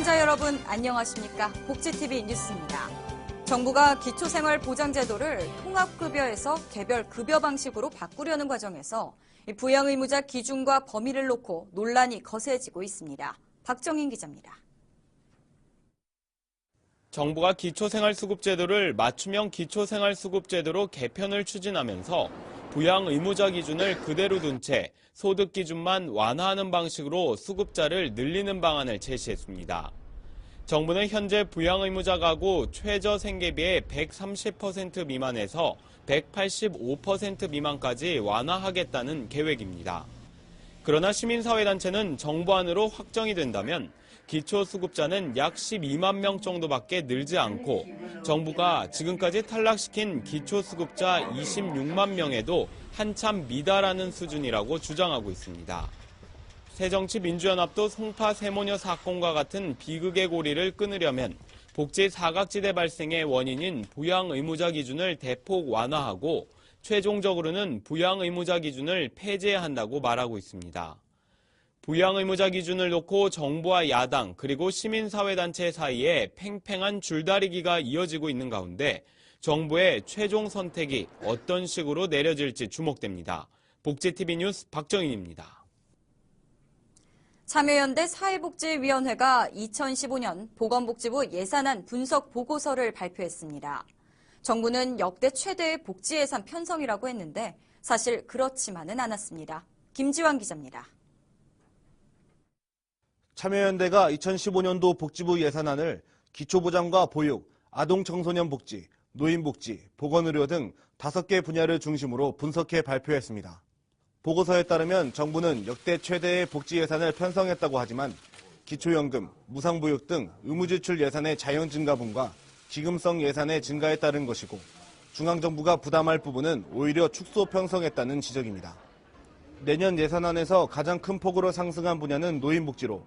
시청자 여러분 안녕하십니까? 복지TV 뉴스입니다. 정부가 기초생활보장제도를 통합급여에서 개별급여 방식으로 바꾸려는 과정에서 부양의무자 기준과 범위를 놓고 논란이 거세지고 있습니다. 박정인 기자입니다. 정부가 기초생활수급제도를 맞춤형 기초생활수급제도로 개편을 추진하면서 부양의무자 기준을 그대로 둔 채 소득 기준만 완화하는 방식으로 수급자를 늘리는 방안을 제시했습니다. 정부는 현재 부양의무자 가구 최저 생계비의 130% 미만에서 185% 미만까지 완화하겠다는 계획입니다. 그러나 시민사회단체는 정부안으로 확정이 된다면 기초수급자는 약 12만 명 정도밖에 늘지 않고 정부가 지금까지 탈락시킨 기초수급자 26만 명에도 한참 미달하는 수준이라고 주장하고 있습니다. 새정치민주연합도 송파 세모녀 사건과 같은 비극의 고리를 끊으려면 복지 사각지대 발생의 원인인 부양의무자 기준을 대폭 완화하고 최종적으로는 부양의무자 기준을 폐지해야 한다고 말하고 있습니다. 부양의무자 기준을 놓고 정부와 야당 그리고 시민사회단체 사이에 팽팽한 줄다리기가 이어지고 있는 가운데 정부의 최종 선택이 어떤 식으로 내려질지 주목됩니다. 복지TV 뉴스 박정인입니다. 참여연대 사회복지위원회가 2015년 보건복지부 예산안 분석 보고서를 발표했습니다. 정부는 역대 최대의 복지 예산 편성이라고 했는데 사실 그렇지만은 않았습니다. 김지환 기자입니다. 참여연대가 2015년도 복지부 예산안을 기초보장과 보육, 아동청소년 복지, 노인복지, 보건의료 등 5개 분야를 중심으로 분석해 발표했습니다. 보고서에 따르면 정부는 역대 최대의 복지 예산을 편성했다고 하지만 기초연금, 무상보육 등 의무지출 예산의 자연 증가분과 기금성 예산의 증가에 따른 것이고 중앙정부가 부담할 부분은 오히려 축소 편성했다는 지적입니다. 내년 예산안에서 가장 큰 폭으로 상승한 분야는 노인복지로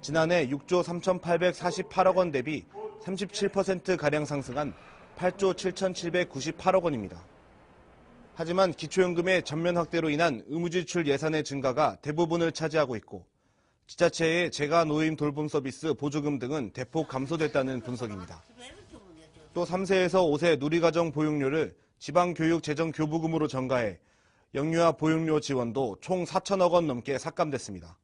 지난해 6조 3,848억 원 대비 37%가량 상승한 8조 7,798억 원입니다. 하지만 기초연금의 전면 확대로 인한 의무지출 예산의 증가가 대부분을 차지하고 있고 지자체의 재가 노인 돌봄 서비스 보조금 등은 대폭 감소됐다는 분석입니다. 또 3세에서 5세 누리과정 보육료를 지방교육재정교부금으로 전가해 영유아 보육료 지원도 총 4천억 원 넘게 삭감됐습니다.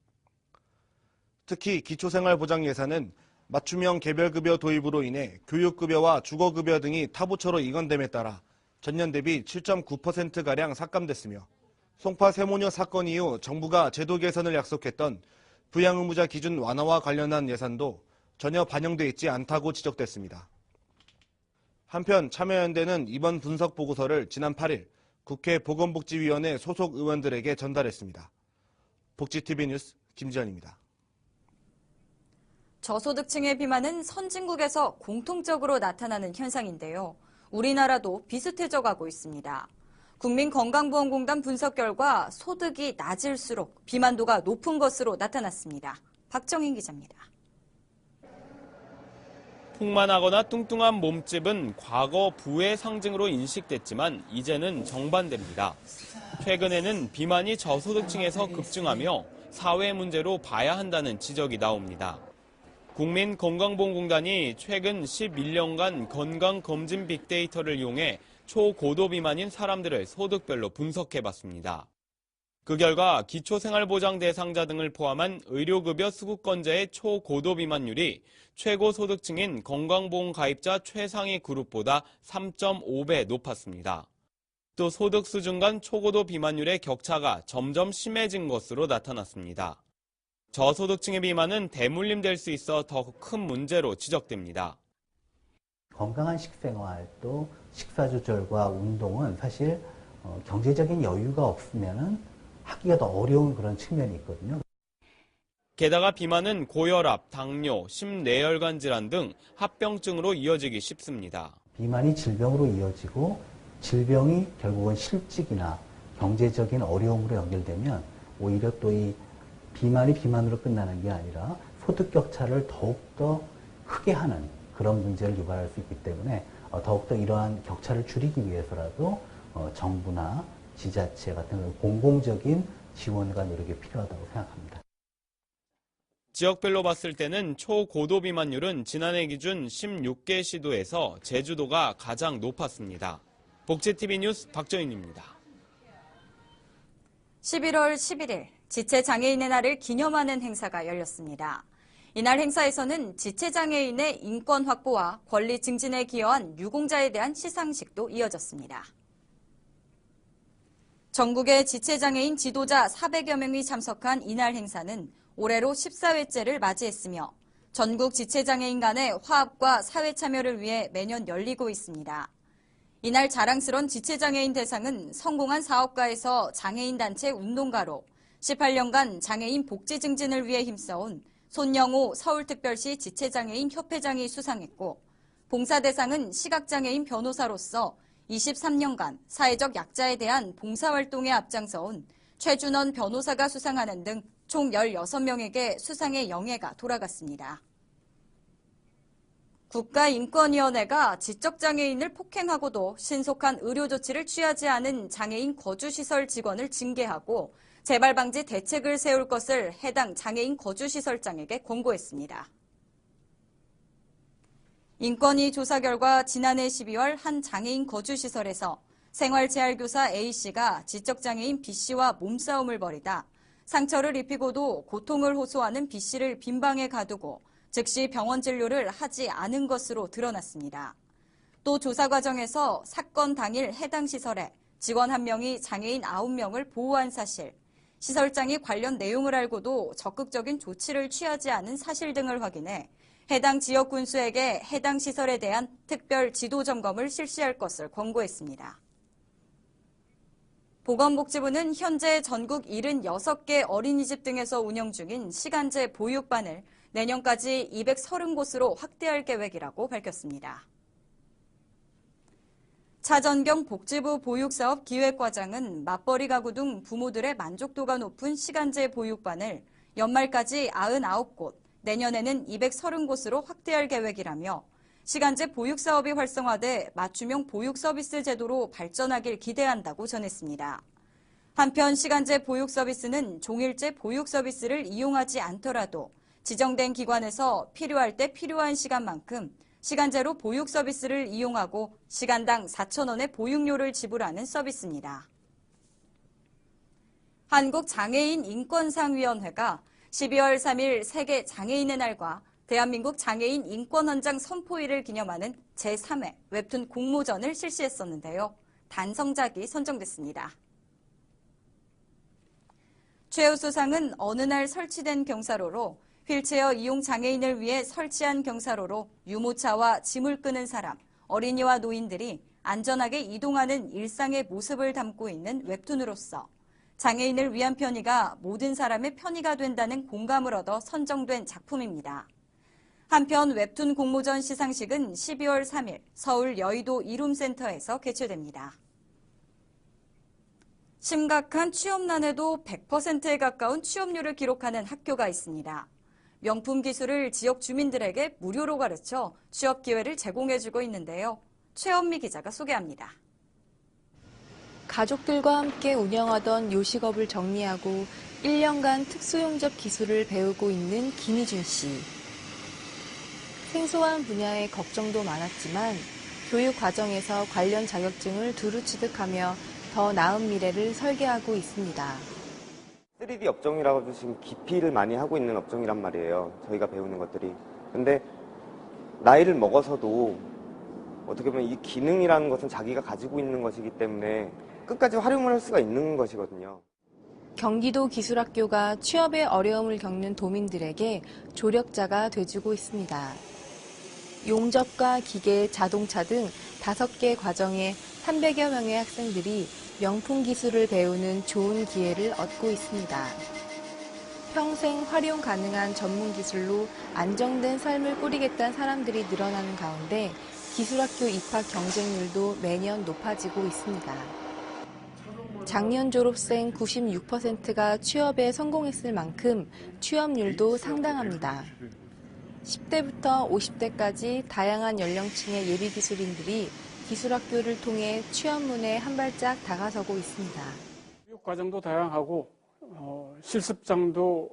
특히 기초생활보장 예산은 맞춤형 개별급여 도입으로 인해 교육급여와 주거급여 등이 타부처로 이관됨에 따라 전년 대비 7.9%가량 삭감됐으며 송파 세모녀 사건 이후 정부가 제도 개선을 약속했던 부양의무자 기준 완화와 관련한 예산도 전혀 반영돼 있지 않다고 지적됐습니다. 한편 참여연대는 이번 분석 보고서를 지난 8일 국회 보건복지위원회 소속 의원들에게 전달했습니다. 복지TV 뉴스 김지현입니다. 저소득층의 비만은 선진국에서 공통적으로 나타나는 현상인데요. 우리나라도 비슷해져 가고 있습니다. 국민건강보험공단 분석 결과 소득이 낮을수록 비만도가 높은 것으로 나타났습니다. 박정인 기자입니다. 풍만하거나 뚱뚱한 몸집은 과거 부의 상징으로 인식됐지만 이제는 정반대입니다. 최근에는 비만이 저소득층에서 급증하며 사회 문제로 봐야 한다는 지적이 나옵니다. 국민건강보험공단이 최근 11년간 건강검진 빅데이터를 이용해 초고도 비만인 사람들을 소득별로 분석해봤습니다. 그 결과 기초생활보장 대상자 등을 포함한 의료급여 수급권자의 초고도 비만율이 최고 소득층인 건강보험 가입자 최상위 그룹보다 3.5배 높았습니다. 또 소득 수준 간 초고도 비만율의 격차가 점점 심해진 것으로 나타났습니다. 저소득층의 비만은 대물림될 수 있어 더 큰 문제로 지적됩니다. 건강한 식생활 또 식사 조절과 운동은 사실 경제적인 여유가 없으면 하기가 더 어려운 그런 측면이 있거든요. 게다가 비만은 고혈압, 당뇨, 심내혈관 질환 등 합병증으로 이어지기 쉽습니다. 비만이 질병으로 이어지고 질병이 결국은 실직이나 경제적인 어려움으로 연결되면 오히려 또 이 비만이 비만으로 끝나는 게 아니라 소득 격차를 더욱더 크게 하는 그런 문제를 유발할 수 있기 때문에 더욱더 이러한 격차를 줄이기 위해서라도 정부나 지자체 같은 공공적인 지원과 노력이 필요하다고 생각합니다. 지역별로 봤을 때는 초고도 비만율은 지난해 기준 16개 시도에서 제주도가 가장 높았습니다. 복지TV 뉴스 박정인입니다. 11월 11일 지체장애인의 날을 기념하는 행사가 열렸습니다. 이날 행사에서는 지체장애인의 인권 확보와 권리 증진에 기여한 유공자에 대한 시상식도 이어졌습니다. 전국의 지체장애인 지도자 400여 명이 참석한 이날 행사는 올해로 14회째를 맞이했으며 전국 지체장애인 간의 화합과 사회 참여를 위해 매년 열리고 있습니다. 이날 자랑스런 지체장애인 대상은 성공한 사업가에서 장애인 단체 운동가로 18년간 장애인 복지 증진을 위해 힘써온 손영호 서울특별시 지체장애인 협회장이 수상했고, 봉사 대상은 시각장애인 변호사로서 23년간 사회적 약자에 대한 봉사활동에 앞장서온 최준원 변호사가 수상하는 등 총 16명에게 수상의 영예가 돌아갔습니다. 국가인권위원회가 지적장애인을 폭행하고도 신속한 의료 조치를 취하지 않은 장애인 거주시설 직원을 징계하고 재발 방지 대책을 세울 것을 해당 장애인 거주시설장에게 권고했습니다. 인권위 조사 결과 지난해 12월 한 장애인 거주시설에서 생활재활교사 A씨가 지적장애인 B씨와 몸싸움을 벌이다 상처를 입히고도 고통을 호소하는 B씨를 빈방에 가두고 즉시 병원 진료를 하지 않은 것으로 드러났습니다. 또 조사 과정에서 사건 당일 해당 시설에 직원 1명이 장애인 9명을 보호한 사실, 시설장이 관련 내용을 알고도 적극적인 조치를 취하지 않은 사실 등을 확인해 해당 지역 군수에게 해당 시설에 대한 특별 지도 점검을 실시할 것을 권고했습니다. 보건복지부는 현재 전국 76개 어린이집 등에서 운영 중인 시간제 보육반을 내년까지 230곳으로 확대할 계획이라고 밝혔습니다. 차전경 복지부 보육사업 기획과장은 맞벌이 가구 등 부모들의 만족도가 높은 시간제 보육반을 연말까지 99곳, 내년에는 230곳으로 확대할 계획이라며 시간제 보육사업이 활성화돼 맞춤형 보육 서비스 제도로 발전하길 기대한다고 전했습니다. 한편 시간제 보육 서비스는 종일제 보육 서비스를 이용하지 않더라도 지정된 기관에서 필요할 때 필요한 시간만큼 시간제로 보육 서비스를 이용하고 시간당 4,000원의 보육료를 지불하는 서비스입니다. 한국장애인 인권상위원회가 12월 3일 세계 장애인의 날과 대한민국 장애인 인권헌장 선포일을 기념하는 제3회 웹툰 공모전을 실시했었는데요. 단성작이 선정됐습니다. 최우수상은 어느 날 설치된 경사로로 휠체어 이용 장애인을 위해 설치한 경사로로 유모차와 짐을 끄는 사람, 어린이와 노인들이 안전하게 이동하는 일상의 모습을 담고 있는 웹툰으로서 장애인을 위한 편의가 모든 사람의 편의가 된다는 공감을 얻어 선정된 작품입니다. 한편 웹툰 공모전 시상식은 12월 3일 서울 여의도 이룸센터에서 개최됩니다. 심각한 취업난에도 100%에 가까운 취업률을 기록하는 학교가 있습니다. 명품 기술을 지역 주민들에게 무료로 가르쳐 취업 기회를 제공해주고 있는데요. 최원미 기자가 소개합니다. 가족들과 함께 운영하던 요식업을 정리하고 1년간 특수용접 기술을 배우고 있는 김희준 씨. 생소한 분야에 걱정도 많았지만 교육 과정에서 관련 자격증을 두루 취득하며 더 나은 미래를 설계하고 있습니다. 3D 업종이라고 지금 기피를 많이 하고 있는 업종이란 말이에요. 저희가 배우는 것들이. 근데 나이를 먹어서도 어떻게 보면 이 기능이라는 것은 자기가 가지고 있는 것이기 때문에 끝까지 활용을 할 수가 있는 것이거든요. 경기도 기술학교가 취업에 어려움을 겪는 도민들에게 조력자가 돼주고 있습니다. 용접과 기계, 자동차 등 5개 과정에 300여 명의 학생들이 명품 기술을 배우는 좋은 기회를 얻고 있습니다. 평생 활용 가능한 전문 기술로 안정된 삶을 꾸리겠다는 사람들이 늘어나는 가운데 기술학교 입학 경쟁률도 매년 높아지고 있습니다. 작년 졸업생 96%가 취업에 성공했을 만큼 취업률도 상당합니다. 10대부터 50대까지 다양한 연령층의 예비기술인들이 기술학교를 통해 취업문에 한 발짝 다가서고 있습니다. 교육 과정도 다양하고 실습장도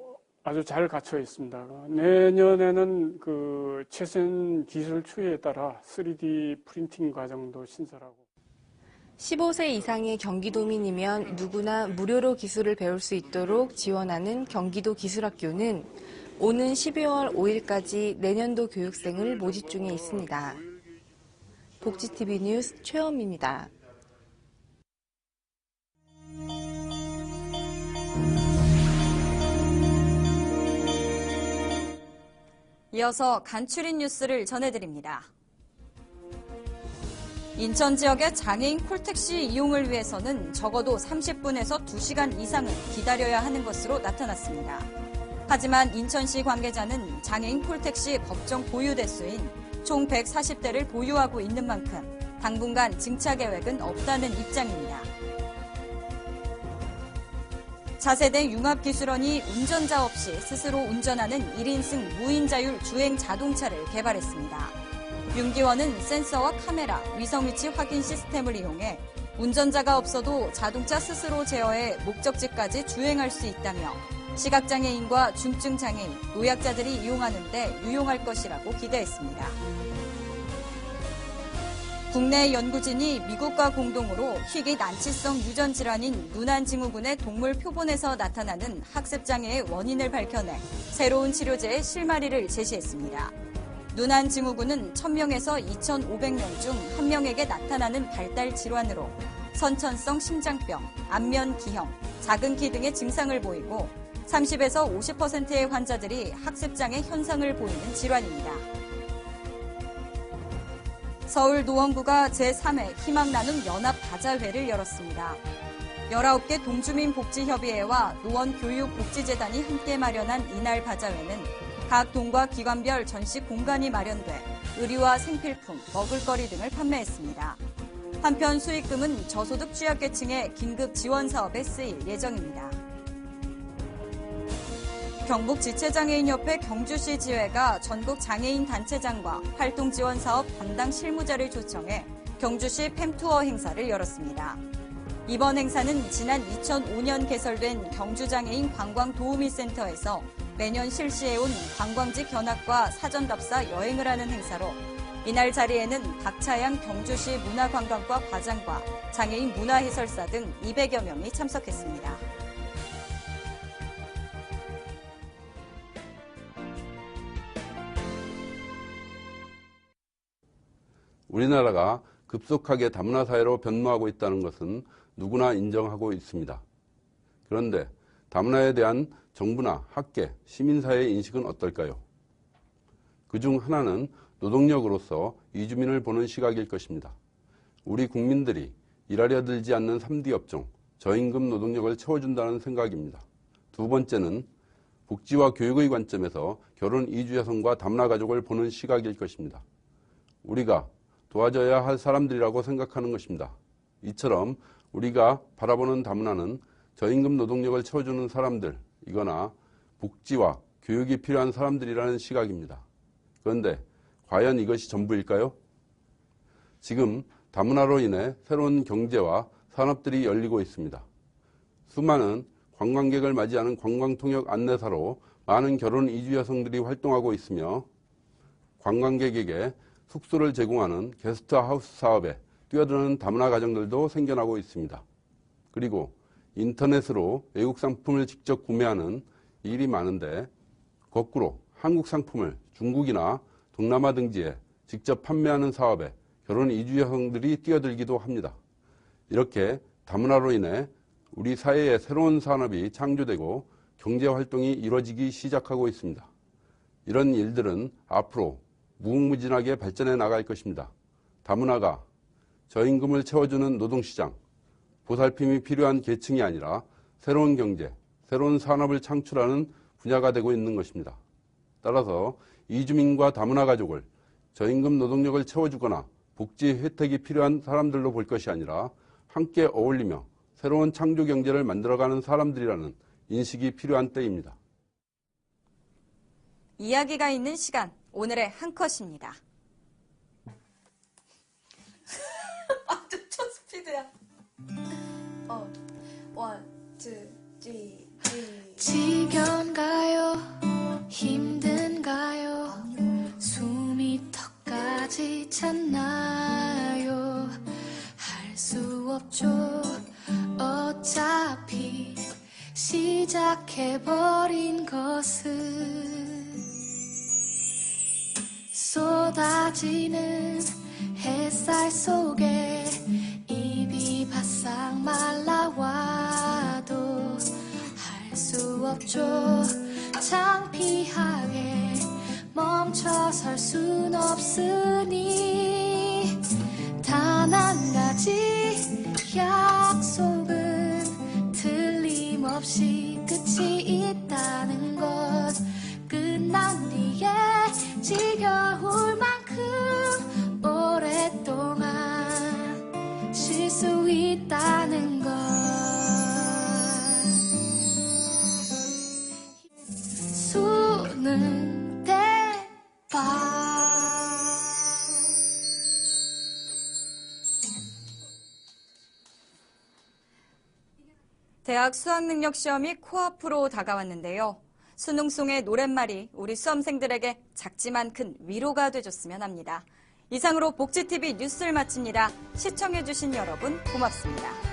아주 잘 갖춰 있습니다. 내년에는 그 최신 기술 추이에 따라 3D 프린팅 과정도 신설하고 15세 이상의 경기도민이면 누구나 무료로 기술을 배울 수 있도록 지원하는 경기도 기술학교는 오는 12월 5일까지 내년도 교육생을 모집 중에 있습니다. 복지TV 뉴스 최엄입니다. 이어서 간추린 뉴스를 전해드립니다. 인천 지역의 장애인 콜택시 이용을 위해서는 적어도 30분에서 2시간 이상을 기다려야 하는 것으로 나타났습니다. 하지만 인천시 관계자는 장애인 콜택시 법정 보유 대수인 총 140대를 보유하고 있는 만큼 당분간 증차 계획은 없다는 입장입니다. 차세대 융합기술원이 운전자 없이 스스로 운전하는 1인승 무인자율 주행 자동차를 개발했습니다. 윤기원은 센서와 카메라, 위성위치 확인 시스템을 이용해 운전자가 없어도 자동차 스스로 제어해 목적지까지 주행할 수 있다며 시각장애인과 중증장애인, 노약자들이 이용하는 데 유용할 것이라고 기대했습니다. 국내 연구진이 미국과 공동으로 희귀 난치성 유전 질환인 누난증후군의 동물 표본에서 나타나는 학습장애의 원인을 밝혀내 새로운 치료제의 실마리를 제시했습니다. 누난증후군은 1000명에서 2500명 중 1명에게 나타나는 발달 질환으로 선천성 심장병, 안면 기형, 작은 키 등의 증상을 보이고 30에서 50%의 환자들이 학습장애 현상을 보이는 질환입니다. 서울 노원구가 제3회 희망나눔 연합바자회를 열었습니다. 19개 동주민복지협의회와 노원교육복지재단이 함께 마련한 이날 바자회는 각 동과 기관별 전시 공간이 마련돼 의류와 생필품, 먹을거리 등을 판매했습니다. 한편 수익금은 저소득 취약계층의 긴급 지원 사업에 쓰일 예정입니다. 경북지체장애인협회 경주시 지회가 전국 장애인 단체장과 활동지원사업 담당 실무자를 초청해 경주시 팸투어 행사를 열었습니다. 이번 행사는 지난 2005년 개설된 경주장애인 관광도우미센터에서 매년 실시해온 관광지 견학과 사전답사 여행을 하는 행사로 이날 자리에는 박차양 경주시 문화관광과 과장과 장애인 문화해설사 등 200여 명이 참석했습니다. 우리나라가 급속하게 다문화 사회로 변모하고 있다는 것은 누구나 인정하고 있습니다. 그런데 다문화에 대한 정부나 학계, 시민사회의 인식은 어떨까요? 그중 하나는 노동력으로서 이주민을 보는 시각일 것입니다. 우리 국민들이 일하려 들지 않는 3D 업종, 저임금 노동력을 채워준다는 생각입니다. 두 번째는 복지와 교육의 관점에서 결혼 이주 여성과 다문화 가족을 보는 시각일 것입니다. 우리가 도와줘야 할 사람들이라고 생각하는 것입니다. 이처럼 우리가 바라보는 다문화는 저임금 노동력을 채워주는 사람들이거나 복지와 교육이 필요한 사람들이라는 시각입니다. 그런데 과연 이것이 전부일까요? 지금 다문화로 인해 새로운 경제와 산업들이 열리고 있습니다. 수많은 관광객을 맞이하는 관광통역 안내사로 많은 결혼 이주 여성들이 활동하고 있으며 관광객에게 숙소를 제공하는 게스트하우스 사업에 뛰어드는 다문화 가정들도 생겨나고 있습니다. 그리고 인터넷으로 외국 상품을 직접 구매하는 일이 많은데 거꾸로 한국 상품을 중국이나 동남아 등지에 직접 판매하는 사업에 결혼 이주 여성들이 뛰어들기도 합니다. 이렇게 다문화로 인해 우리 사회에 새로운 산업이 창조되고 경제활동이 이루어지기 시작하고 있습니다. 이런 일들은 앞으로 무궁무진하게 발전해 나갈 것입니다. 다문화가 저임금을 채워주는 노동시장, 보살핌이 필요한 계층이 아니라 새로운 경제, 새로운 산업을 창출하는 분야가 되고 있는 것입니다. 따라서 이주민과 다문화 가족을 저임금 노동력을 채워주거나 복지 혜택이 필요한 사람들로 볼 것이 아니라 함께 어울리며 새로운 창조 경제를 만들어가는 사람들이라는 인식이 필요한 때입니다. 이야기가 있는 시간, 오늘의 한 컷입니다. 완전 초스피드야. 1, 2, 3. 지겨운가요? 괜찮나요? 할 수 없죠. 어차피 시작해버린 것은 쏟아지는 햇살 속에 입이 바싹 말라와도 할 수 없죠. 창피하게 멈춰설 순 없으니 단 한 가지 약속은 틀림없이 끝이 있다는 것. 끝난 뒤에 지겨울 만큼 오랫동안 쉴 수 있다는 것. 수능 대박. 대학 수학능력 시험이 코앞으로 다가왔는데요. 수능송의 노랫말이 우리 수험생들에게 작지만 큰 위로가 되줬으면 합니다. 이상으로 복지TV 뉴스를 마칩니다. 시청해주신 여러분 고맙습니다.